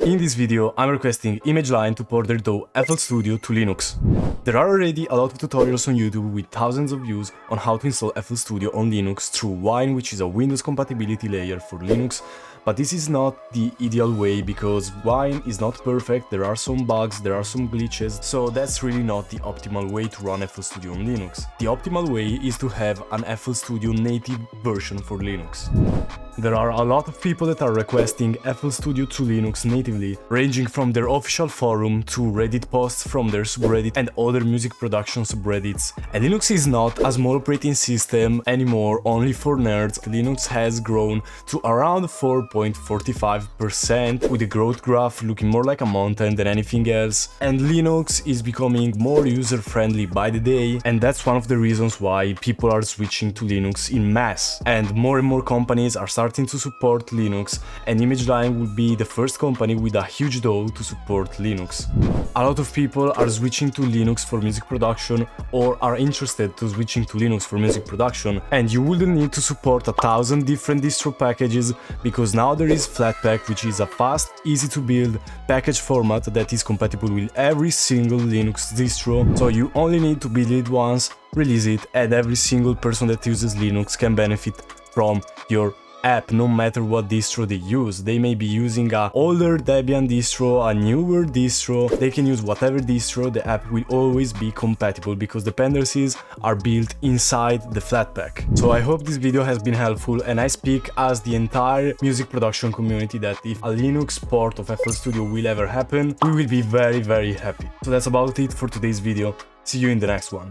In this video, I'm requesting ImageLine to port their DAW flstudio to Linux. There are already a lot of tutorials on YouTube with thousands of views on how to install flstudio on Linux through Wine, which is a Windows compatibility layer for Linux. But this is not the ideal way because Wine is not perfect, there are some bugs, there are some glitches, so that's really not the optimal way to run flstudio on Linux. The optimal way is to have an flstudio native version for Linux. There are a lot of people that are requesting flstudio to Linux natively, ranging from their official forum to Reddit posts from their subreddit and other music production subreddits. And Linux is not a small operating system anymore only for nerds. Linux has grown to around 4.45% with a growth graph looking more like a mountain than anything else. And Linux is becoming more user-friendly by the day, and that's one of the reasons why people are switching to Linux in mass. And more companies are starting to support Linux, and ImageLine will be the first company with a huge DAW to support Linux. A lot of people are switching to Linux for music production or are interested to switching to Linux for music production, and you wouldn't need to support 1,000 different distro packages because now there is Flatpak, which is a fast, easy to build package format that is compatible with every single Linux distro. So you only need to build it once, release it, and every single person that uses Linux can benefit from your app, no matter what distro they use. They may be using a older Debian distro, a newer distro, they can use whatever distro, the app will always be compatible because dependencies are built inside the Flatpak. So I hope this video has been helpful, and I speak as the entire music production community that if a Linux port of flstudio will ever happen, we will be very happy. So that's about it for today's video. See you in the next one.